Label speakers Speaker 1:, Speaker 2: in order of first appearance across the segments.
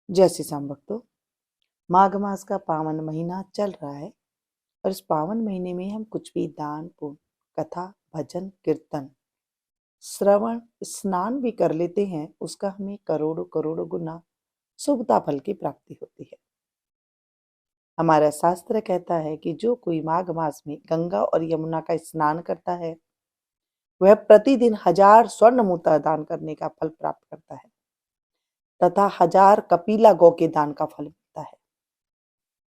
Speaker 1: जय श्री राम भक्तों। माघ मास का पावन महीना चल रहा है और इस पावन महीने में हम कुछ भी दान पुण्य, कथा, भजन, कीर्तन, श्रवण, स्नान भी कर लेते हैं, उसका हमें करोड़ों करोड़ों गुना शुभता फल की प्राप्ति होती है। हमारा शास्त्र कहता है कि जो कोई माघ मास में गंगा और यमुना का स्नान करता है वह प्रतिदिन 1000 स्वर्ण मुद्रा दान करने का फल प्राप्त करता है तथा 1000 कपिला गौ के दान का फल मिलता है।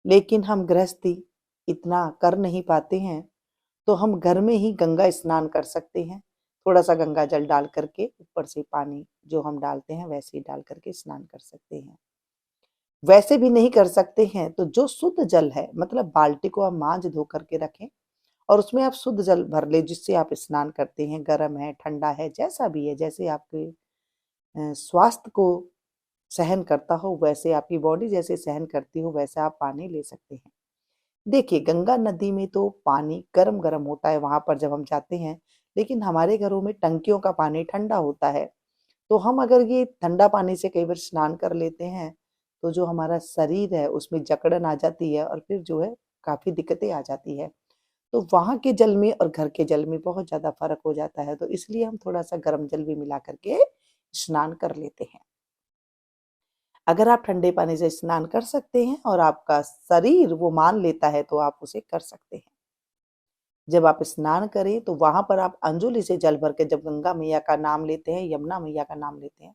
Speaker 1: लेकिन हम गृहस्थी इतना कर नहीं पाते हैं, तो हम घर में ही गंगा स्नान कर सकते हैं। थोड़ा सा गंगा जल डाल करके ऊपर से पानी जो हम डालते हैं वैसे ही डाल करके स्नान कर सकते हैं। वैसे भी नहीं कर सकते हैं तो जो शुद्ध जल है, मतलब बाल्टी को आप मांज धो करके रखें और उसमें आप शुद्ध जल भर ले, जिससे आप स्नान करते हैं। गर्म है, ठंडा है, जैसा भी है, जैसे आपके स्वास्थ्य को सहन करता हो, वैसे आपकी बॉडी जैसे सहन करती हो वैसे आप पानी ले सकते हैं। देखिए, गंगा नदी में तो पानी गरम गरम होता है वहां पर जब हम जाते हैं, लेकिन हमारे घरों में टंकियों का पानी ठंडा होता है। तो हम अगर ये ठंडा पानी से कई बार स्नान कर लेते हैं तो जो हमारा शरीर है उसमें जकड़न आ जाती है और फिर जो है काफी दिक्कतें आ जाती है। तो वहां के जल में और घर के जल में बहुत ज्यादा फर्क हो जाता है, तो इसलिए हम थोड़ा सा गर्म जल भी मिला करके स्नान कर लेते हैं। अगर आप ठंडे पानी से स्नान कर सकते हैं और आपका शरीर वो मान लेता है तो आप उसे कर सकते हैं। जब आप स्नान करें तो वहां पर आप अंजुलि से जल भर के जब गंगा मैया का नाम लेते हैं, यमुना मैया का नाम लेते हैं,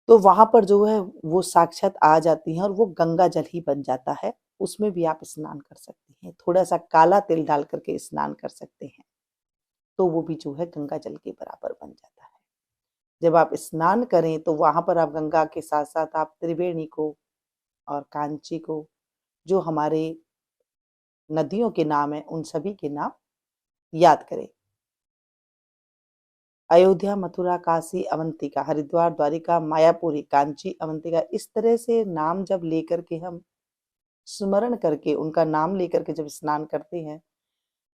Speaker 1: तो वहां पर जो है वो साक्षात आ जाती हैं और वो गंगा जल ही बन जाता है। उसमें भी आप स्नान कर सकते हैं। थोड़ा सा काला तिल डाल करके स्नान कर सकते हैं, तो वो भी जो है गंगा जल के बराबर बन जाता है। जब आप स्नान करें तो वहां पर आप गंगा के साथ साथ आप त्रिवेणी को और कांची को, जो हमारे नदियों के नाम है, उन सभी के नाम याद करें। अयोध्या, मथुरा, काशी, अवंतिका, हरिद्वार, द्वारिका, मायापुरी, कांची, अवंतिका, इस तरह से नाम जब लेकर के हम स्मरण करके उनका नाम लेकर के जब स्नान करते हैं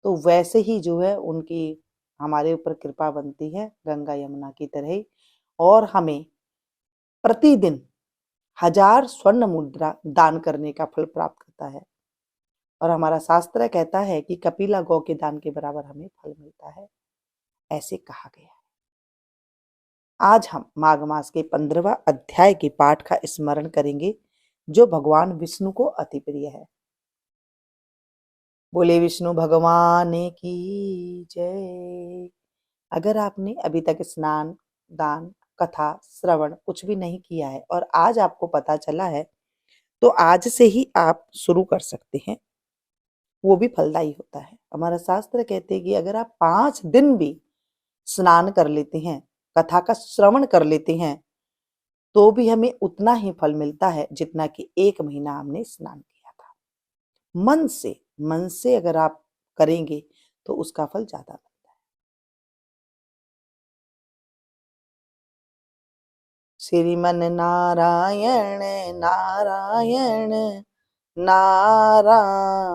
Speaker 1: तो वैसे ही जो है उनकी हमारे ऊपर कृपा बनती है गंगा यमुना की तरह ही, और हमें प्रतिदिन 1000 स्वर्ण मुद्रा दान करने का फल प्राप्त करता है। और हमारा शास्त्र कहता है कि कपिला गौ के दान के बराबर हमें फल मिलता है, ऐसे कहा गया है। आज हम माघ मास के 15वां अध्याय के पाठ का स्मरण करेंगे, जो भगवान विष्णु को अति प्रिय है। बोले विष्णु भगवान की जय। अगर आपने अभी तक स्नान, दान, कथा, श्रवण कुछ भी नहीं किया है और आज आपको पता चला है, तो आज से ही आप शुरू कर सकते हैं। वो भी फलदायी होता है। हमारा शास्त्र कहते हैं कि अगर आप 5 दिन भी स्नान कर लेते हैं, कथा का श्रवण कर लेते हैं, तो भी हमें उतना ही फल मिलता है जितना कि 1 महीना हमने स्नान किया था। मन से अगर आप करेंगे तो उसका फल ज्यादा मिलता है। श्रीमन नारायण नारायण नारायण,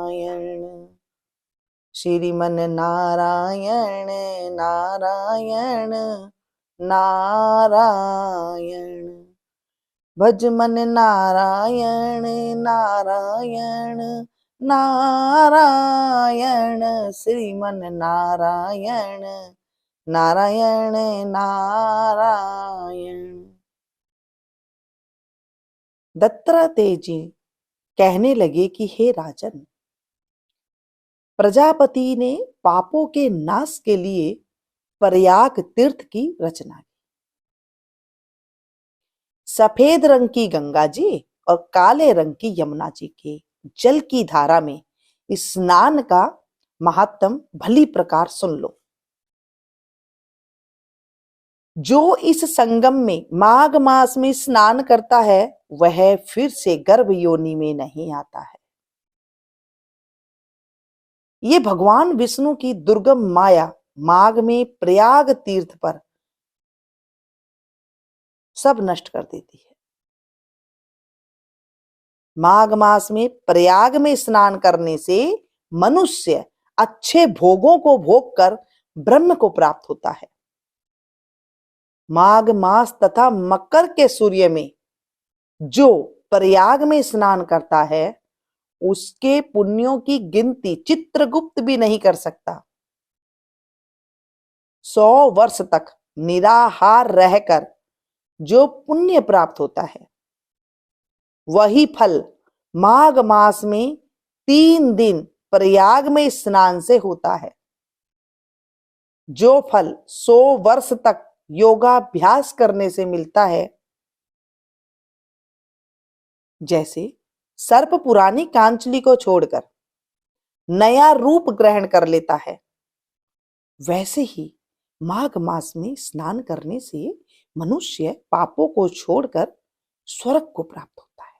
Speaker 1: श्रीमन नारायण नारायण नारायण, भज मन नारायण नारायण नारायण, श्रीमन नारायण नारायण नारायण। दत्तात्रेय जी कहने लगे कि हे राजन, प्रजापति ने पापों के नाश के लिए प्रयाग तीर्थ की रचना की। सफेद रंग की गंगा जी और काले रंग की यमुना जी के जल की धारा में स्नान का महात्म भली प्रकार सुन लो। जो इस संगम में माघ मास में स्नान करता है वह फिर से गर्भ योनि में नहीं आता है। ये भगवान विष्णु की दुर्गम माया माघ में प्रयाग तीर्थ पर सब नष्ट कर देती है। माघ मास में प्रयाग में स्नान करने से मनुष्य अच्छे भोगों को भोग कर ब्रह्म को प्राप्त होता है। माघ मास तथा मकर के सूर्य में जो प्रयाग में स्नान करता है उसके पुण्यों की गिनती चित्रगुप्त भी नहीं कर सकता। 100 वर्ष तक निराहार रहकर जो पुण्य प्राप्त होता है वही फल माघ मास में 3 दिन प्रयाग में स्नान से होता है। जो फल 100 वर्ष तक योगाभ्यास करने से मिलता है, जैसे सर्प पुरानी कांचली को छोड़कर नया रूप ग्रहण कर लेता है, वैसे ही माघ मास में स्नान करने से मनुष्य पापों को छोड़कर स्वर्ग को प्राप्त होता है,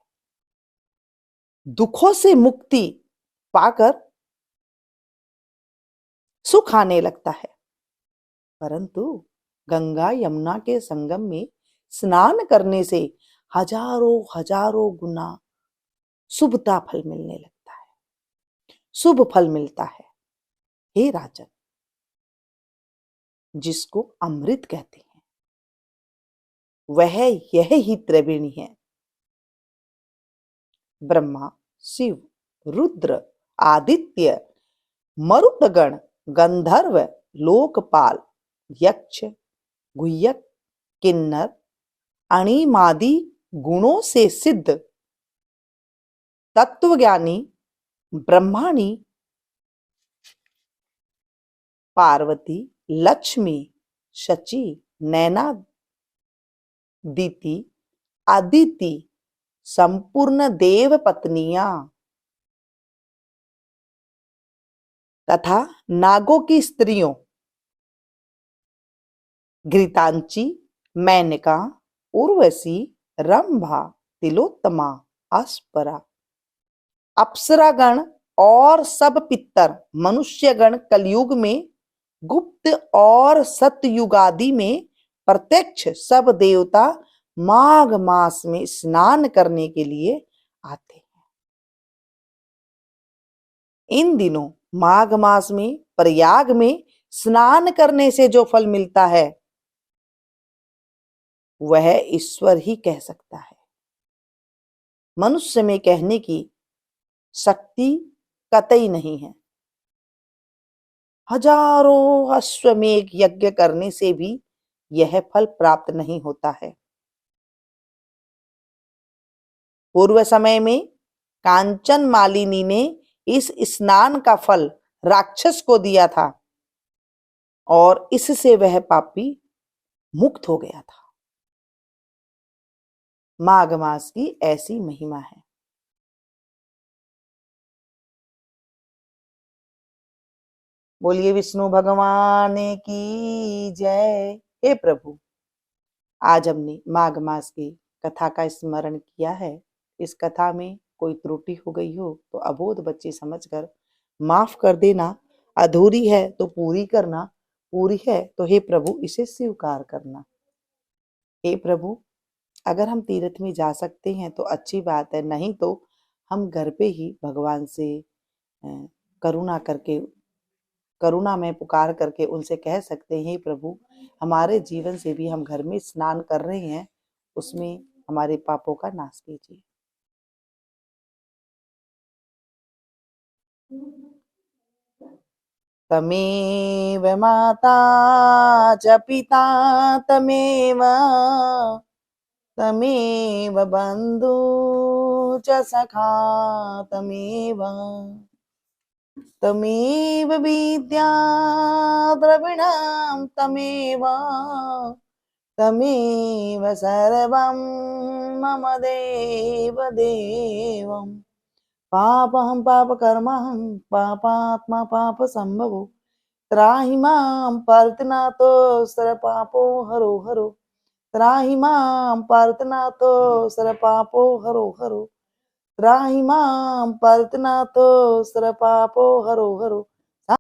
Speaker 1: दुखों से मुक्ति पाकर सुख आने लगता है। परंतु गंगा यमुना के संगम में स्नान करने से हजारों हजारों गुना शुभता फल मिलने लगता है, शुभ फल मिलता है। हे राजन, जिसको अमृत कहते हैं वह यह ही त्रिवेणी है। ब्रह्मा, शिव, रुद्र, आदित्य, मरुतगण, गंधर्व, लोकपाल, यक्ष, गुह्यक, किन्नर, अणिमादि गुणों से सिद्ध तत्वज्ञानी ब्रह्माणी, पार्वती, लक्ष्मी, शची, नैना, दीति, अदिति, संपूर्ण देव पत्नियां तथा नागों की स्त्रियों घृतांची, मेनका, उर्वशी, रंभा, तिलोत्तमा, अस्परा, अप्सरागण और सब पितर मनुष्यगण कलयुग में, गुप्त और सतयुगादि में प्रत्यक्ष सब देवता माघ मास में स्नान करने के लिए आते हैं। इन दिनों माघ मास में प्रयाग में स्नान करने से जो फल मिलता है वह ईश्वर ही कह सकता है। मनुष्य में कहने की शक्ति कतई नहीं है। हजारों अश्वमेध यज्ञ करने से भी यह फल प्राप्त नहीं होता है। पूर्व समय में कांचन मालिनी ने इस स्नान का फल राक्षस को दिया था और इससे वह पापी मुक्त हो गया था। माघ मास की ऐसी महिमा है। बोलिए विष्णु भगवान की जय। हे प्रभु, आज हमने माघ मास की कथा का स्मरण किया है। इस कथा में कोई त्रुटि हो गई हो तो अबोध बच्चे समझकर माफ कर देना। अधूरी है तो पूरी करना, पूरी है तो हे प्रभु इसे स्वीकार करना। हे प्रभु, अगर हम तीर्थ में जा सकते हैं तो अच्छी बात है, नहीं तो हम घर पे ही भगवान से करुणा करके, करुणा में पुकार करके उनसे कह सकते हैं, प्रभु हमारे जीवन से भी हम घर में स्नान कर रहे हैं, उसमें हमारे पापों का नाश कीजिए। तमेव माता च पिता तमेव, तमेव बंधु च सखा तमेव, तमेव विद्या द्रविणं तमेव, तमेव सर्वं मम देव देवम्। पापहं पापकर्महं पापात्मा पापसंभवो, त्राहि मां पार्थनाथो सर्वपापो हरो हरो, त्राहि मां पार्थनाथो सर्वपापो हरो हरो, त्राहि मां पार्थनाथो सर्वपापो हरो हरो,